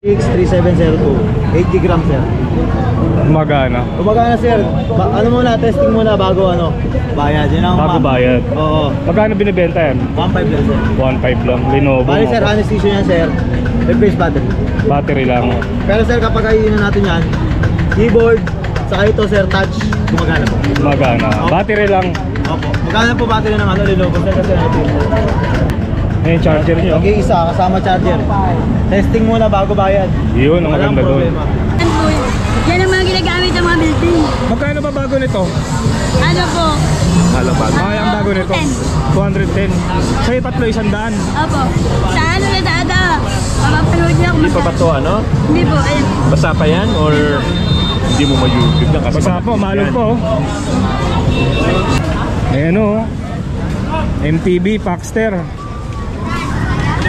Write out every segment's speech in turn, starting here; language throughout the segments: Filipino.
X3702, 80 grams sir. Magana. Kumagana sir, ano muna, testing muna bago ano, bayad. Yun ang Bago bayad. Oo. Magkano binibenta yan? 1.5 lang sir. 1.5 lang. Lenovo. Bali sir, anesthesia yan sir. Replace battery. Battery lang. Pero sir, kapag ayunan natin yan, keyboard, saka ito sir, touch, gumagana po. Magana. Battery lang. Opo. Magkano po battery ng ano, Lenovo sir kasi natin. Yung charger nyo. Mag-iisa, kasama charger. Testing muna bago bayad. Yun, ang Walang maganda doon. problema. Yan ang mga ginagamit ng mga building. Magkano ba bago nito? Ano po? Ay, ang bago nito. 210. Sa'yo tatlo, 100. Opo. Sa ano na dada? Mapapanood niyo ako. Hindi pa ba to ano? Hindi po, ayun. Basa pa yan or hindi mo ma-YouTube na kasi Basta po, malog po. Ayan o. MTB, Paxter.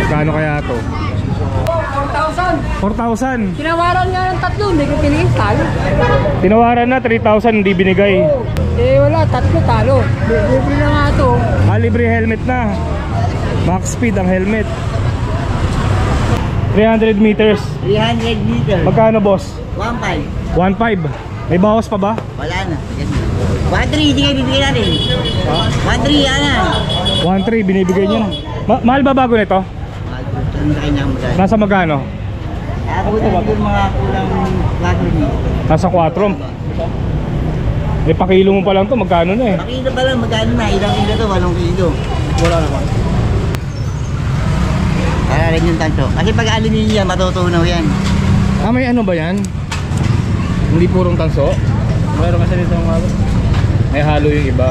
Kano kaya to? 4,000. 4,000. Tinawaran nga ng tatlo, hindi ko pinigil, talo. Tinawaran na, 3,000 hindi binigay. Eh wala, tatlo talo. Libre na nga ito. Libre helmet na. Max speed ang helmet. 300 meters. 300 meter. Magkano boss? 1.5. 1.5. May bawas pa ba? Wala na. 1.3, hindi kayo bibigyan natin. 1.3, yan na. 1.3 binibigay niya. Mahal ba bago nito? Nasa magkano? Ako na yung mga kulang 4 dito. Nasa 4. Eh pakilo mo pa lang to, magkano na eh? Pakilo pa lang, magkano na? Ilang kilo to? 8 kilo. Wala naman. Kaya rin yung tanto. Kasi pag aluminium, matutunaw yan. Ah, may ano ba yan? Hindi purong tanso? Mayroon kasi nito mga May halo yung iba.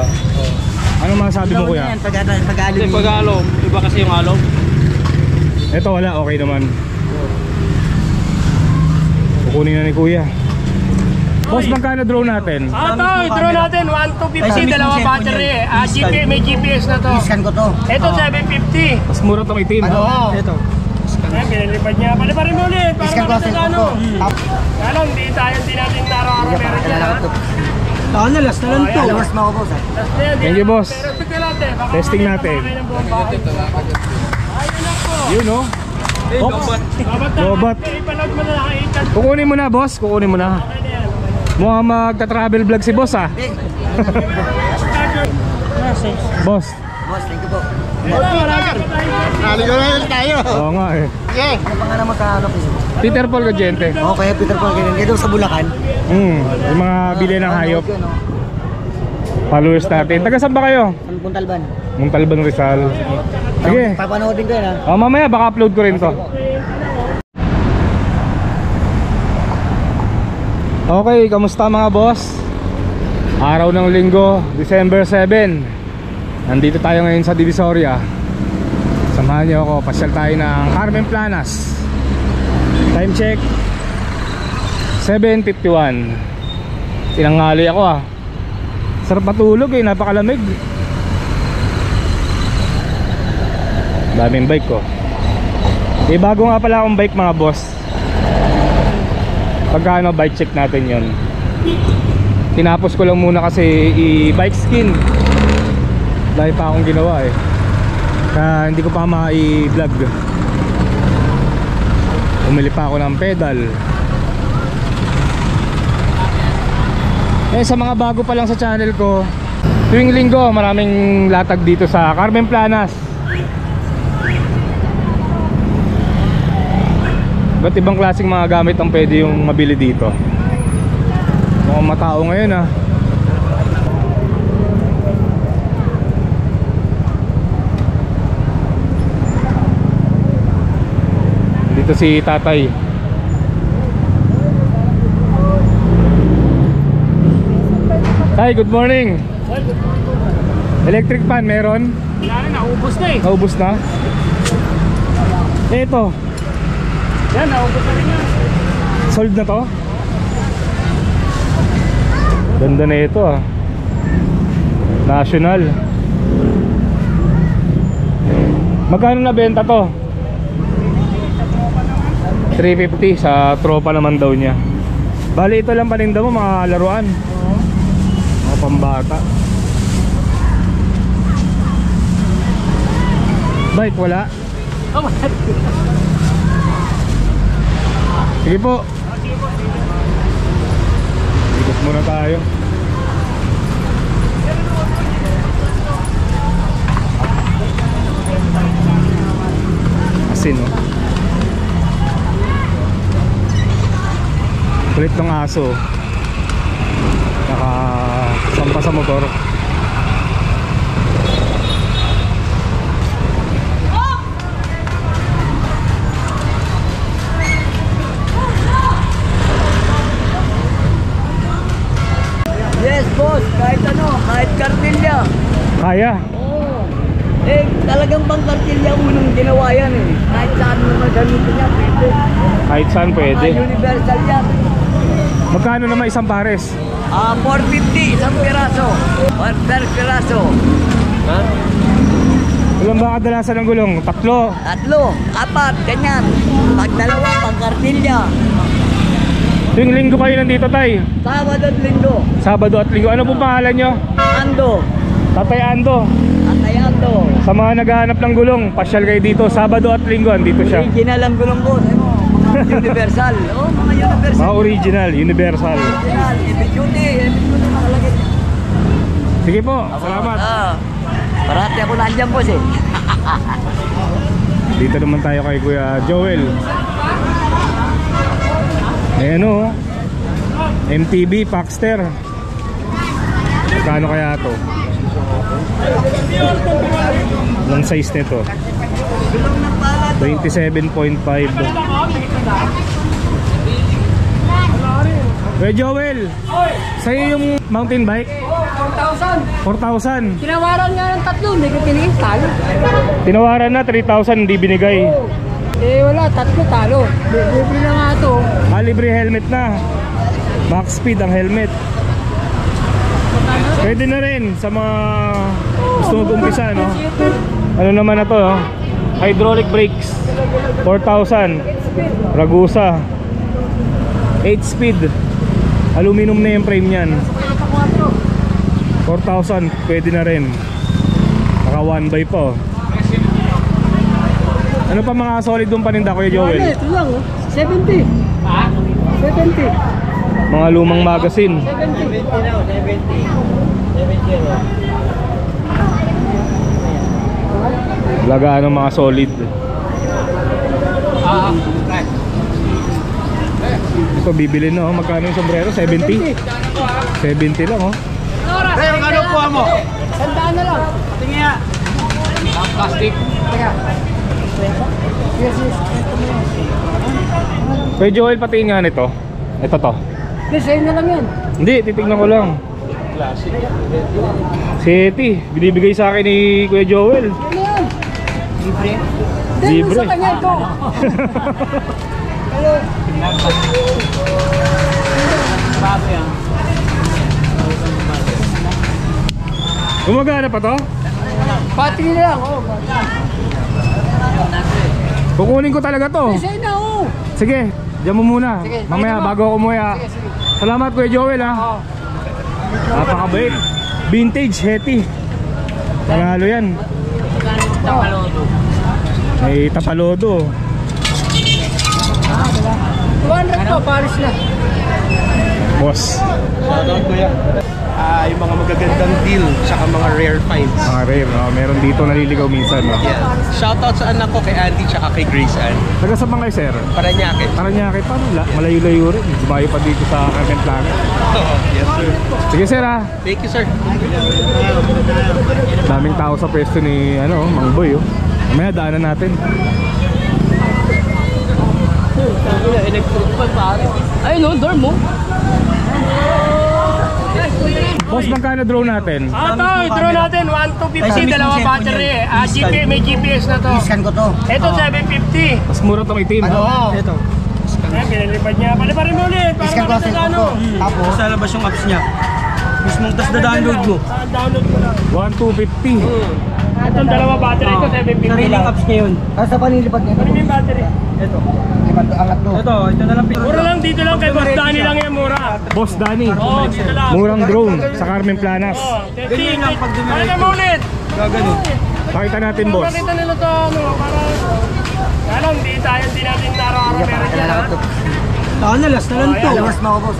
Ano masasabi mo kuya? pag aluminium. pag-alom, iba kasi yung alom. Ito wala, okay naman. Kukunin na ni kuya. Boss, magkano drone natin? Ito, drone natin, 1,250, dalawa battery. May GPS na to. Iskan ko to. Ito, 750. Mas mura tong itim. Oo. Ito. Ayan, pinalipad niya. Paliparin mo ulit. Para Iskan ko makita sa sa ano. ko. Ano, hindi tayo, hindi natin araw-araw meron dyan. Ako na, last na lang to. Lawas mo ako boss. Last na yan, Thank you, boss. Pero tignan natin. Baka Testing mamaya natin. tamakay ng buong bahay. Ayun na po. Yun oh. Babat na. Lobat. Ipanood mo na nakaikan. Kukunin mo na boss, kukunin mo na. Mukhang magta-travel vlog si boss ah. Boss. Boss, thank you po. Naligaw na yun tayo. Oo nga eh. Yeah. Ano pangalan mo sa ano? Peter Paul Gadiente. Okay, Peter Paul, ganyan. Kaya doon sa Bulacan. Yung mga bili ng hayop. Followers natin. Taga saan ba kayo? Ang Puntalban. Muntalban, Rizal. Sige. Papanoodin ko yan ha. Mamaya baka upload ko rin to. Okay, kamusta mga boss? Araw ng linggo, December 7. Nandito tayo ngayon sa Divisoria. Samahan niyo ako, pasyal tayo ng Carmen Planas. Time check 7:51. Tinanghali ako ah. Sarap matulog eh, napakalamig. Daming bike ko. Eh bago nga pala akong bike mga boss. Pagkano bike check natin yon. Tinapos ko lang muna kasi i-bike skin. Dahil pa akong ginawa eh. Kaya hindi ko pa ma-i-vlog. Umili pa ako ng pedal. Eh sa mga bago pa lang sa channel ko, tuwing linggo maraming latag dito sa Carmen Planas. Ba't ibang klaseng mga gamit ang pwede yung mabili dito? Mukhang matao ngayon ah. Dito si tatay. Tay, good morning. Electric fan meron? Wala na, naubos na eh. Naubos na? Ito. Yan, naubos na rin yan. Sold na to? Ganda na ito ah. National. Magkano na benta to? 350 sa tropa naman daw niya. Bali ito lang paninda mo, mga laruan. Mga pambata. Bike wala? Sige po. Ikot muna tayo. Asin, no? Kulit ng aso. Nakasampa sa motor. Yes, boss. Kahit ano, kahit kartilya. Kaya. Oo. Eh, talagang bang kartilya unang ginawa yan eh. Kahit saan naman gamitin niya, pwede. Kahit saan pwede. Universal yan. Magkano naman isang pares? 450, isang piraso. Per piraso. Ha? Ilan ba kadalasan ng gulong? 3. 3, 4, ganyan. Pag dalawa, pang kartilya. Tuwing linggo kayo nandito, tay? Sabado at linggo. Sabado at linggo. Ano po pangalan nyo? Ando. Tatay Ando. Atay Ando. Sa mga naghahanap ng gulong, pasyal kayo dito. Sabado at linggo, andito siya. Original ang gulong ko. Mga universal. Oh, mga universal. Mga original, universal. Original. Heavy duty nakalagay. Sige po, salamat. Parati ako nandiyan, boss eh. Dito naman tayo kay Kuya Joel. Eh ano, MTB Paxter. Kano kaya to? Anong size nito? 27.5. Kuya Joel, sa'yo yung mountain bike? 4,000. 4,000. Tinawaran nga ng 3, hindi ko tinigil, talo. Tinawaran na 3,000, hindi binigay. Eh wala, 3 talo. Libre na nga to. Libre helmet na. Max speed ang helmet. Pwede na rin sa mga gusto mag-umpisa, no? Ano naman na to, no? Hydraulic brakes 4,000. Ragusa 8 speed. Aluminum na yung frame nyan. 4,000, pwede na rin. Naka 1x pa, oh. Ano pa mga solid yung paninda, Kuya Joel? Ito lang, 70. 70. Mga lumang magazine. 70. Lagaan ng mga solid. Ito bibili na, oh. Magkano yung sombrero? 70? 70 lang, oh. Kaya ano po mo? Sandaan na lang. Tingin nga. Plastic. Teka. Yes. Kuya Joel, patingin nga nito. Ito to. Design na lang yan. Hindi, titignan ko lang. Seti, binibigay sa akin ni Kuya Joel. Ano yan? Libre. Libre. Sa kanya ito. Hello. Bago yan. Gumagana pa to? Battery na lang, oh. Kukunin ko talaga to. Design na, oh. Sige, diyan mo muna. Sige, Mamaya sige mo. bago ako umuwi, ha. Salamat Kuya Joel, ha. Oh. Napakabait. Vintage, Hetty. Panalo yan. May tapalodo. 200 po, Paris na. Boss. Shoutout kuya. Yung mga magagandang deal, tsaka mga rare finds. Mga rare, no? Meron dito naliligaw minsan, no? Yeah. Shoutout sa anak ko kay Andy tsaka kay Grace Ann. Taga sa mga sir? Paranaque. Paranaque pa, malayo-layo rin. Dumayo pa dito sa Carmen Planet. Yes sir. Sige sir, ha. Thank you sir. Daming tao sa pwesto ni Mang Boy, oh. Mamaya daanan natin. Electric pa pare. Ay no, dorm mo. Boss, magkano drone natin? Ito, i-draw natin. 1,250, dalawa battery. May GPS na to. Iskan ko to. Ito, 750. Mas mura tong itim. Oo. Ito. Eh, pinalipad niya. Paliparin mo ulit. Para Iskan ko makita sa sa ano. Tapos sa labas yung apps niya. Mismong tas na-download mo. Download mo lang. 1,250. Itong dalawa battery ito, 750 lang. apps niya yun. Tapos sa panilipad niya. Ano yung battery? Ito. Angat do. Ito na lang. Mura lang, dito lang kay Boss Danny lang yan, mura. Boss Danny. Oo, dito lang. Murang drone sa Carmen Planas. Oo, 50. Pakita mo ulit. Pakita natin, boss. Pakita nila to, ano, para... Kaya lang, di natin nararamera dyan, ha? Ako na, last na lang to. Lamas mo ako, boss.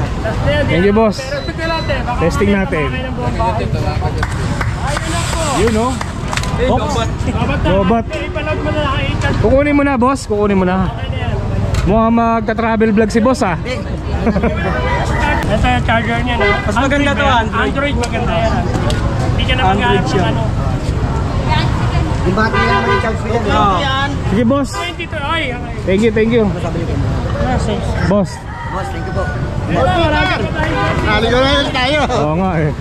Thank you, boss. Pero tignan natin. Baka Testing mamaya natin. kumakain ng buong bahay. Ayun na po. Yun, no? Babat na. Lobat. Ipanood mo na nakaikan. Kukunin mo na, boss. Kukunin mo na. Okay na yan. Mukhang magta-travel vlog si boss, ah. Ito yung charger niya na. Mas maganda to, Android. Android maganda yan. Hindi ka na maghanap ng ano. Yung battery lang naman yung charge mo yan. Sige, boss. 22. Ay, okay. Thank you, thank you. Boss. Boss, thank you po. Naligaw na tayo. Oo nga, eh.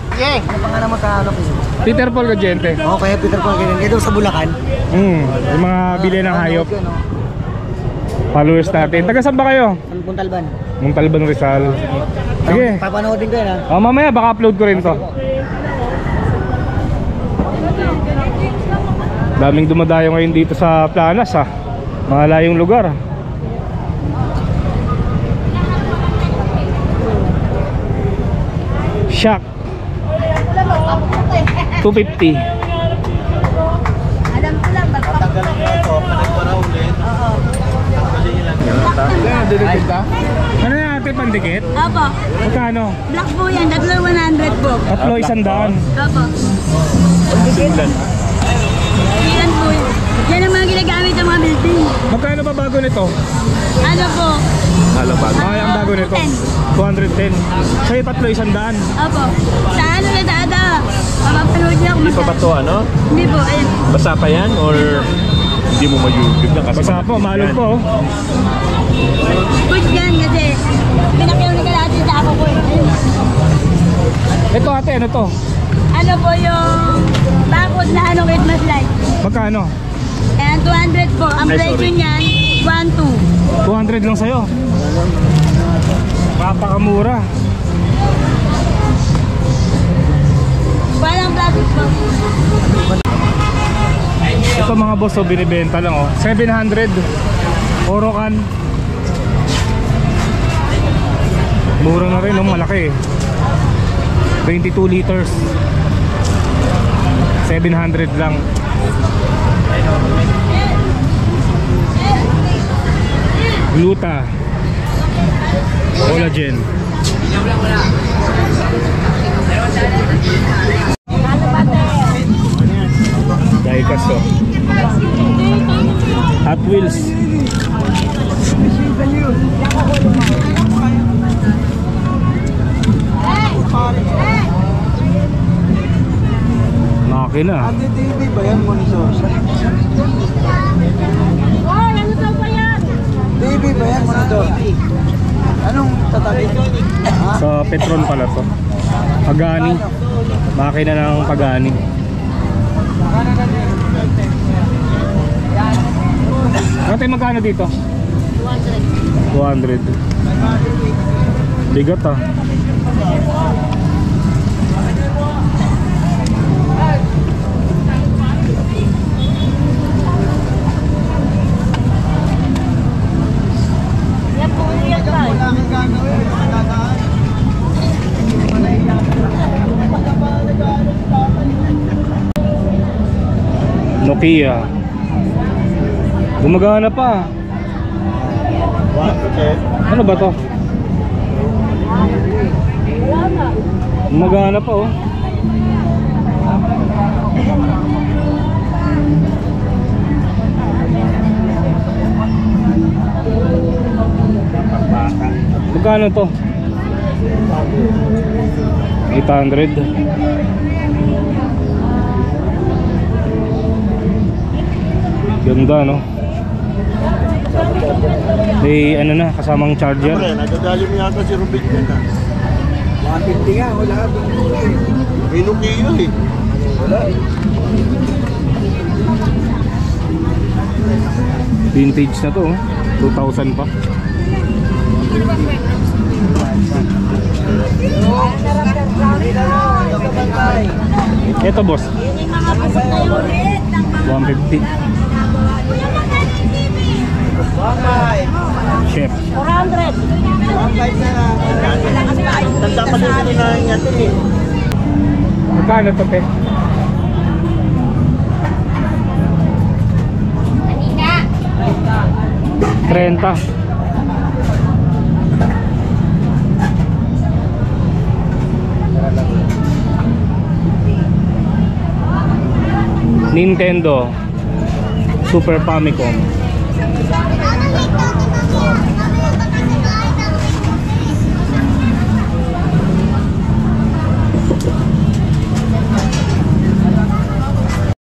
Ano pa nga naman kahanap niyo? Peter Paul Gadiente. Okay, Peter Paul, ganyan. Dito sa Bulacan. Yung mga bili ng hayop. Followers natin. Taga saan ba kayo? San Puntalban. Montalban, Rizal. Sige. Papanoodin ko yan, ha? Mamaya baka upload ko rin to. Daming dumadayo ngayon dito sa Planas, ha. Mga layong lugar. Shock 250. Alam ko lang, Tanggalin niyo ito, panagpara ulit. Tanggalin niyo lang. Ano na natin pandikit? Opo. Magkano? Black po yan, 100 po. Tatlo, 100. Opo. Ilan po yun? Yan ang mga ginagamit ng mga building. Magkano ba bago nito? Ano po? Ay, ang bago nito 210. Sa'yo tatlo, 100. Opo. Sa ano na dada? Mapapanood niya ako. Hindi pa ba to ano? Hindi po, ayun. Basa pa yan or hindi mo ma-YouTube na kasi Basta po, malog po. Good yan kasi pinakyaw na natin sa ako po. Ayun. Ito ate, ano to? Ano po yung bakod na ano Christmas light? Magkano? Ayan, 200 po. Ang Ay, presyo sorry. niyan, 1,200. 200 lang sa'yo. Papakamura. Walang plastic po. Ito mga boss, oh, binibenta lang, oh. 700. Orocan. Mura na rin, oh, malaki. 22 liters. 700 lang. Gluta. Collagen. Diecast, oh. Hot Wheels. Makina. TV ba yan, monitor? TV ba yan, monitor? Anong tatabi? Sa Petron pala to. Pagani. Makina ng Pagani. Ate, magkano dito? 200. Bigat, ah. Nokia. Gumagana pa. Ano ba to? Gumagana pa, oh. Magkano to? 800. Ganda, no? May ano na, kasamang charger. Nagdadali mo yata si Rubin yan ha. 150 nga, wala. May Nokia eh. Wala. Vintage na to, oh. 2,000 pa. Ito, boss. 150. Chef. 400. Tanda pa din na yan eh. Magkano to, te? Anita. 30. Nintendo Super Famicom.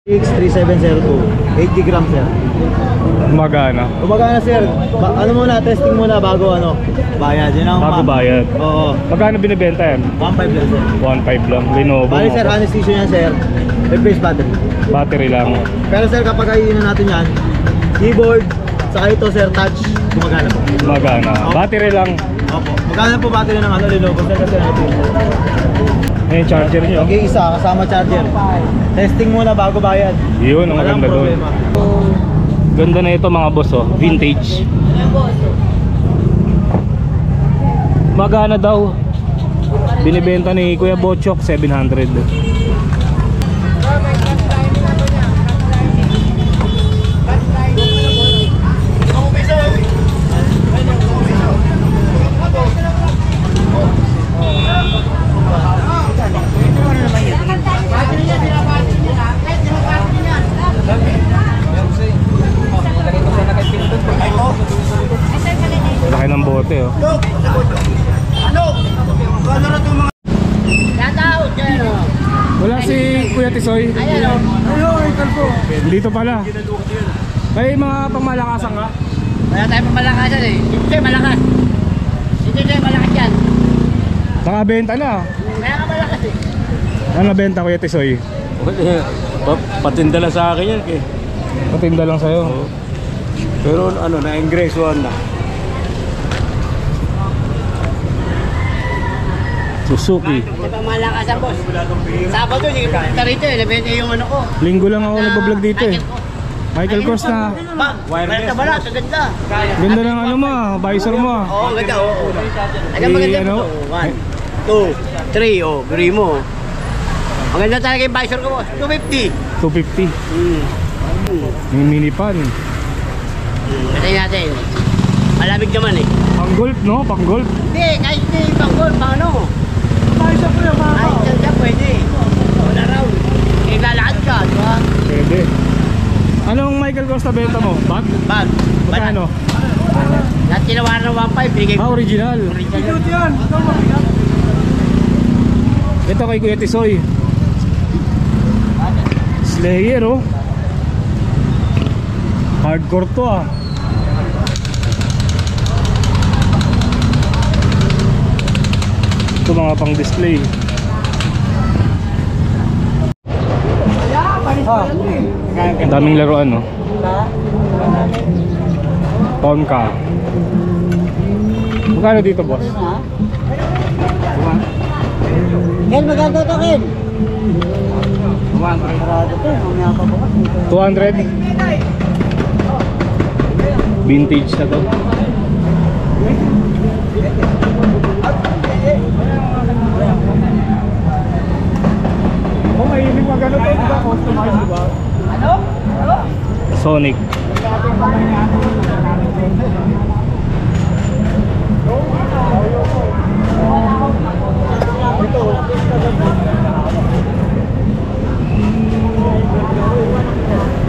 X3702, 80 grams sir. Magana. Kumagana sir, ano muna, testing muna bago ano, bayad. Yun ang Bago bayad. Oo, Magkano binibenta yan? 1.5 lang sir. 1.5 lang. Lenovo. Bali sir, anesthesia yan sir, replace battery. Battery lang. Pero sir, kapag iinan natin yan, keyboard, saka ito sir, touch, gumagana po. Magana. Battery lang. Opo, magkano po battery ng ano, Lenovo sir, kasi ano po. Yung charger nyo. Okay, isa, kasama charger. Testing muna bago bayad. Yun, ang Walang maganda doon. problema. Ganda na ito mga boss, oh. Vintage. Magana daw. Binibenta ni Kuya Bochok 700. Laki ng bote, oh. Wala si Kuya Tisoy. Dito pala. May mga pangmalakasan ka? Wala tayong pamalakasan eh. Hindi malakas. Hindi malakas yan. Nakabenta na. Kaya ka malakas eh. Ano nabenta Kuya Tisoy? Patinda lang sa akin yan eh. Patinda lang sa'yo. Pero ano, na-ingresuhan na. Suzuki. Hindi pa malakasan boss. Sabado yung punta rito eh. Nabenta yung ano ko. Linggo lang ako nagbablog dito eh. Michael Kors na. Wireless. Bala, sa ganda. Ganda ng ano mo, visor mo. Oo, ang ganda. Oo. Ang maganda ano? po. 1, 2, 3. Oh, guri mo. Ang ganda talaga yung visor ko boss. 250. 250. Yung mini pan. Patayin natin. Malamig naman eh. Pang golf no? Pang golf. Hindi, kahit hindi panggol, pang ano. Kahit saan siya pwede. All around. Eh, lalakad ka, di ba? Pwede. Anong Michael Kors na benta mo? Bag? Bag. Magkano? Lahat tinawaran ng 1.5, binigay ko. Original. Ito kay Kuya Tisoy. Slayer oh. Hardcore to ah. Ito mga pang display. Daming laruan no. Tonka. Magkano dito boss? Ken, maganda to, Ken. Marado to, mamaya pa bukas. 200. Vintage na to. Mahilig magano to, diba? Customize, diba? Ano? Sonic.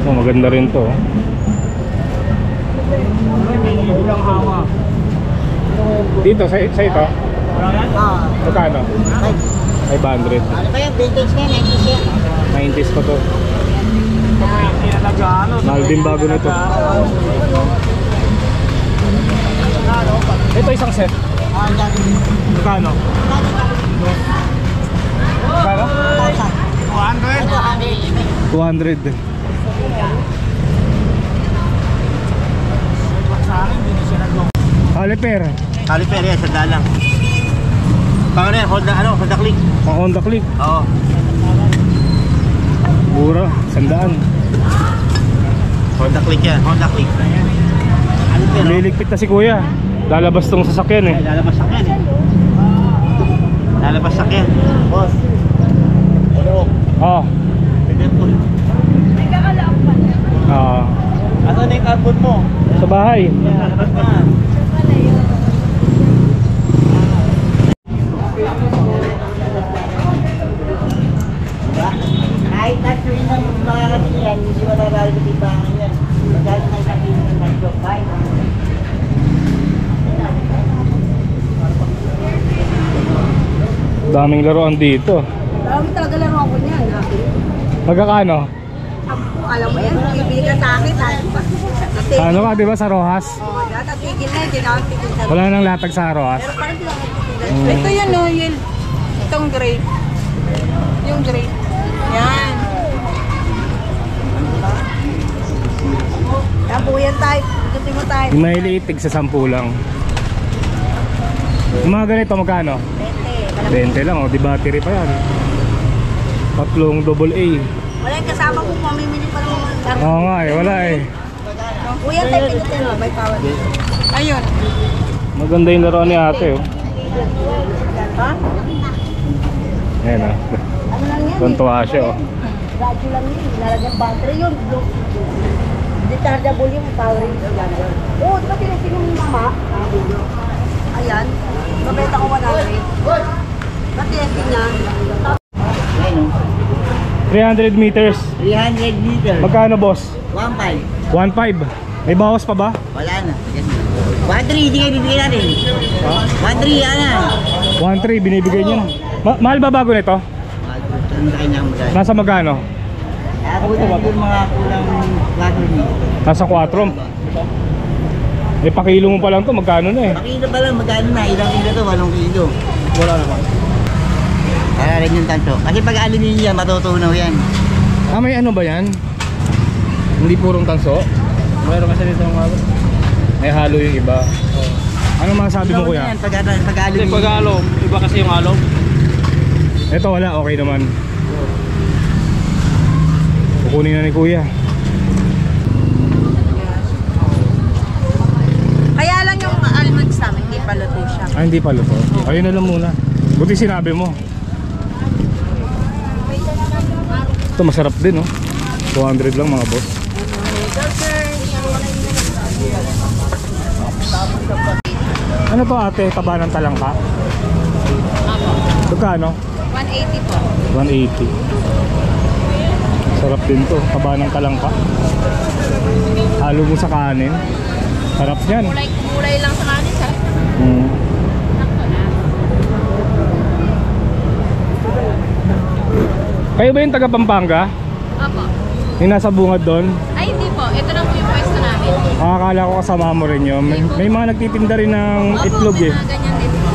Oh, maganda rin to. Dito sa ito. Magkano? 500. Ano ba yung vintage na yun? 90s yan. 90s pa to. Mahal din bago nito. Ito isang set. Magkano? Magkano? 200. Caliper. Caliper yan, sandaan lang. Pang ano yan, Honda Click. Pang Honda Click. Oo. Mura, 100. Honda Click yan, Honda Click. Liligpit na si Kuya. Lalabas tong sasakyan eh. Lalabas sakyan eh. Lalabas sakyan. Boss. Ano? Oh. Ah. Ano na yung carbon mo? Sa bahay. Lalabas na. Kahit na rin ng mga kasiyan, Daming laruan dito. Alam mo talaga lang ako niyan. Magkakano? Alam mo yan, bibili ka sa akin. Ano ka, di ba sa Rojas? Oo, natatigil na, hindi na ako tigil sa Wala nang latag sa Rojas. pero parang sila nagtitigil. Ito yan, no, yun. Itong grape. Yung grape. Yan. Yan po yan tayo. Gusto mo tayo. Yung may liitig sa 10 lang. Yung mga ganito magkano? 20 lang, oh, di battery pa yan. Tatlong double A. Wala yung kasama ko, mamimili pa naman. Oo nga eh, wala eh. Kuya, tayo pinutin mo, may power. Ayun. Maganda yung laruan ni ate oh. Ha? Ayan ah. Ano lang yan? Tuntua siya oh. Radyo lang yun, lalagyan battery yun. Rechargeable yung power yun. Oo, ito pinasin yung mama. Ayan, mabenta ko 100. Natiyasin niya. 300 meters. 300 meters. Magkano boss? 1.5. 1.5. May bawas pa ba? Wala na. 1.3, hindi kayo bibigyan natin. 1.3, yan na. 1.3 binibigay niyo na. Mahal ba bago nito? Ano sa kanya magkano? Nasa magkano? Ako ito yung mga kulang 4 meters. Nasa 4. Eh pakilo mo pa lang to, magkano na eh. Pakilo pa lang, magkano na? Ilang kilo to? 8 kilo. Wala naman. Para rin yung tanto. Kasi pag aluminium yan, matutunaw yan. Ah, may ano ba yan? Hindi purong tanso? Mayroon kasi dito mga may halo yung iba. Ano masasabi mo kuya? Pag aluminium. Iba kasi yung alom. Ito wala, okay naman. Kukunin na ni kuya. Kaya lang yung almonds namin, hindi pa luto siya. Ah, hindi pa luto. Ayun na lang muna. Buti sinabi mo. Ito masarap din oh. 200 lang mga boss. Ano to ate? Taba ng talangka? Magkano? 180 po. 180. Sarap din to. Taba ng talangka. Halo mo sa kanin. Sarap yan. Kulay lang sa kanin, sarap. Kayo ba yung taga Pampanga? Opo. Yung nasa bungad doon? Ay, hindi po. Ito lang po yung pwesto namin. Akala ko kasama mo rin yun. May mga nagtitinda rin ng itlog eh. Opo, may mga ganyan din po.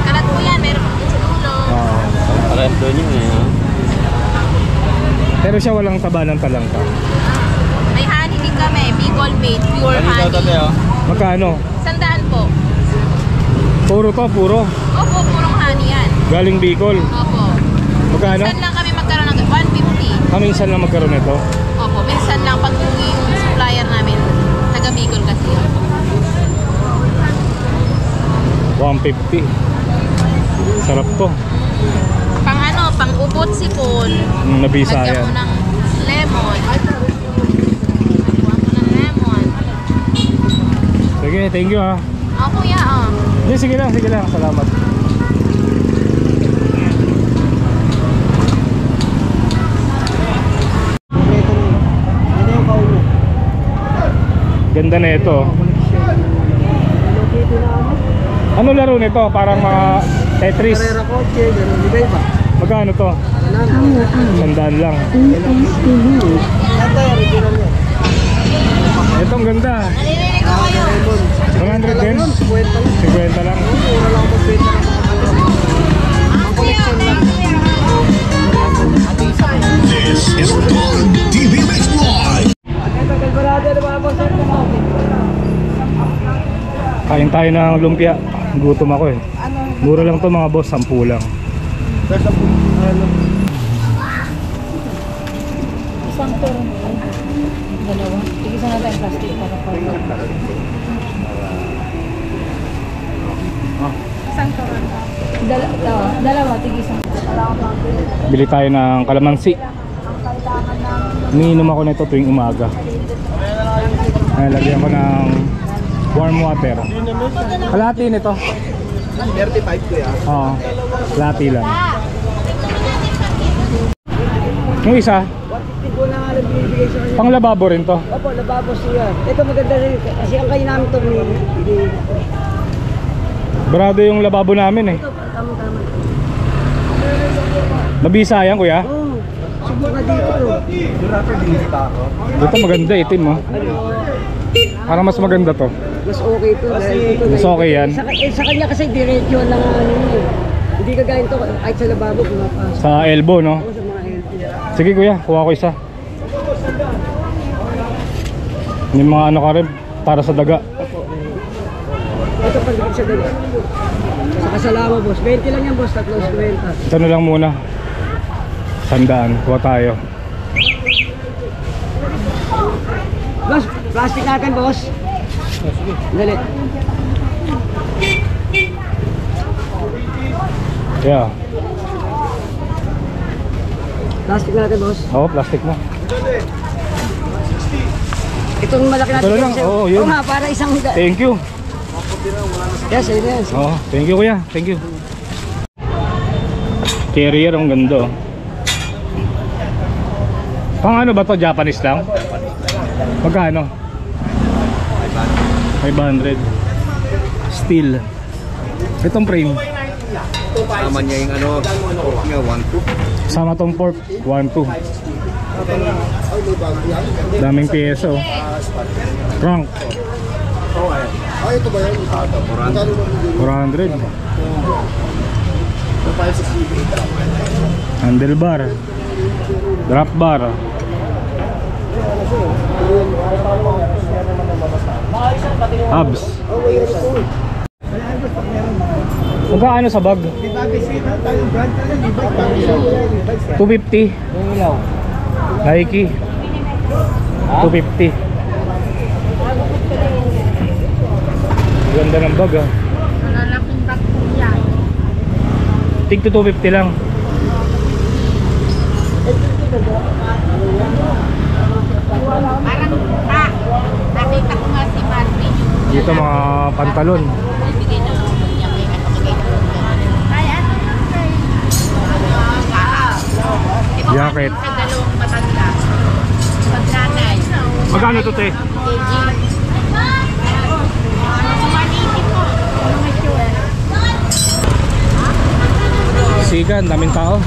Kalat po yan, meron po sa ulo. Oo. Pero siya walang taba ng talangka. May honey din kami, Bicol made, pure honey. Magkano? 100 po. Puro to, puro. Opo, purong honey yan. Galing Bicol. Opo. Magkano? Minsan lang kami magkaroon ng 150. Minsan lang magkaroon nito. Opo, minsan lang pag yung supplier namin, taga Bicol kasi. 150. Sarap to. Pang ano, pang ubot sipon. Nabisa Lagyan yan. mo ng lemon. Lagyan mo ng lemon. Sige, thank you ha. Ako kuya, oh. Hindi, sige lang, sige lang. Salamat. Ganda na ito. Ano laro nito? Parang mga Tetris. Magkano to? 100 lang. Ito ang ganda. Nalilinig ko kayo. 100 din? 50 lang. This is Gold TV Mix Live. Kain tayo ng lumpia. Gutom ako eh. Mura lang to mga boss, 10 lang. Isang turun. Dalawa. Tigisa na tayo plastic para isang turun. Dalawa, tigisa. Bili tayo ng kalamansi. Umiinom ako nito tuwing umaga. Lagyan ko ng warm water. Kalahati nito. 35 ko yan. Oo. Kalahati lang. Yung isa, 150 po na nga lang binibigay sa kanya. pang lababo rin to. Opo, lababo siya. Ito maganda rin. Kasi ang kayo namin ito, hindi. Barado yung lababo namin eh. Ito, tama-tama. Mabisa yan kuya? Oo. Siguro na dito. Ito maganda itim oh. Parang mas maganda to. Mas okay to. Mas okay yan. Sa kanya kasi diretso lang ano yun. Hindi kagaya ito kahit sa lababo pumapasok. Sa elbow no? Oo, sa mga healthy. Sige kuya, kuha ko isa. May mga ano ka rin para sa daga. Ito pagdating sa dagat. Sa kasalama boss. 20 lang yan boss. 3.50. Ito na lang muna. 100, kuha tayo. Boss, plastic natin boss. Dali. Yeah. Plastic natin boss. Oo, plastic mo. Itong malaki natin. Ito lang, boss, oo, yun. Oo nga, para isang... Thank you. Yes, yes. Oo, thank you kuya. Thank you. Carrier, ang ganda oh. Pang ano ba to? Japanese lang? Magkano? 500. Steel. Itong frame. Tama niya yung ano, nga 1-2. Sama tong port. 1-2. Daming piyeso. Crank. 400. Handlebar. Drop bar. Hubs. Magkano sa bag? 250. Nike 250. Ganda ng bag ah. Tig to 250 lang. Nakita ko nga si Marvin. Dito mga pantalon. Jacket. Sa dalawang matanda. Pagranay. Magkano to te? Sigan, daming tao.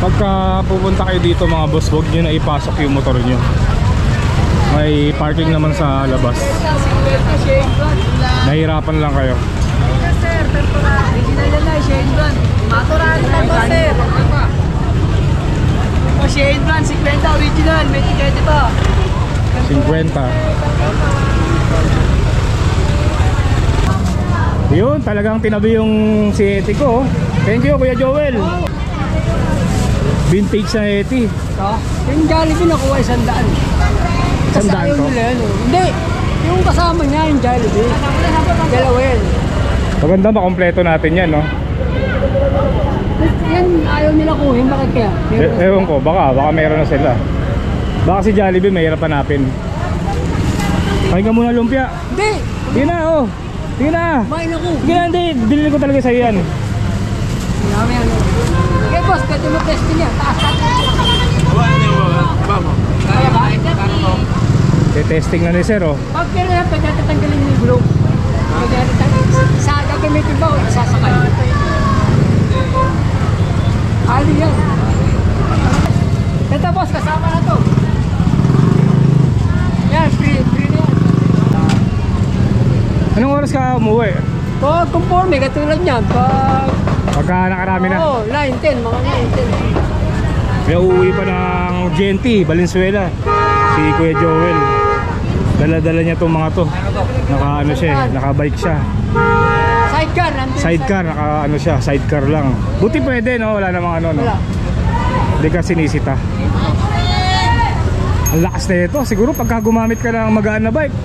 Pagka pupunta kayo dito mga boss, huwag nyo na ipasok yung motor nyo. May parking naman sa labas. Nahirapan lang kayo. Shade brand, 50 original, may tikete pa. 50. Yun, talagang tinabi yung si Eti ko. Thank you Kuya Joel. Vintage na Eti. Yung Jollibee nakuha 100. Kasi 100 ayaw to? nila yan. Hindi, yung kasama niya yung Jollibee. Dalawa yan. Maganda makompleto natin yan no. Yan ayaw nila kuhin, bakit kaya? Ewan ko, baka meron na sila. Baka si Jollibee mahirap hanapin. Kain ka muna lumpia. Hindi, Sige na oh. Sige na. kumain ako. Sige na, hindi. Dinili ko talaga sa'yo yan. Marami ano. Okay boss, pwede mo testing yan. Taas natin. Kaya ba? Testing na ni sir oh. Pag kaya yan, pwede natin tanggalin yung gulong. Pwede natin tanggalin. Sa gagamitin ba o isasakay? Ali yan. Ito boss, kasama na to. Yan, free na yan. Anong oras ka umuwi? Pag conforme, katulad niyan. Pagka nakarami na. Oo, 9-10, mga 9-10. Kaya uuwi pa ng GNT, Valenzuela. Si Kuya Joel. Dala-dala niya itong mga to. Naka-ano siya, naka-bike siya. Sidecar, nandun. Sidecar, naka-ano siya, sidecar lang. Buti pwede no, wala namang ano no. Wala. Hindi ka sinisita. Ang lakas na ito. Siguro pagka gumamit ka ng magaan na bike,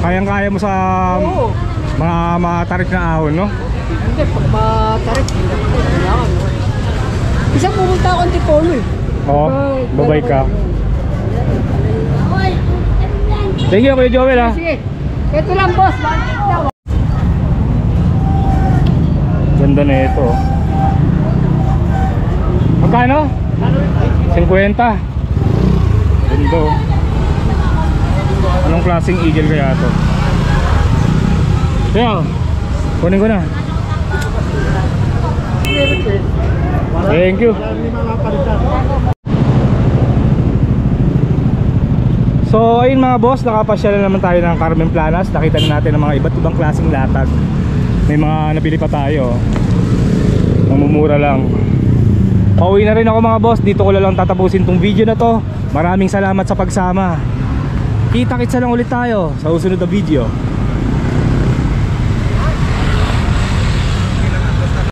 kayang-kaya mo sa Oo. mga matarik na ahon no. Hindi, pag matarik, kailangan. Isang pumunta ako ng Tipolo eh. Oo, babay ka. Thank you Kuya Joel ha. Sige, ito lang boss. Ganda na ito. Magkano? 50. Ganda. Anong klaseng eagle kaya to? Kaya, kunin ko na. Thank you. So ayun mga boss, nakapasyal na naman tayo ng Carmen Planas. Nakita na natin ang mga iba't ibang klaseng latag. May mga nabili pa tayo, mamumura lang. Pauwi na rin ako mga boss. Dito ko lang tatapusin tong video na to. Maraming salamat sa pagsama. Kita-kitsa lang ulit tayo sa susunod na video.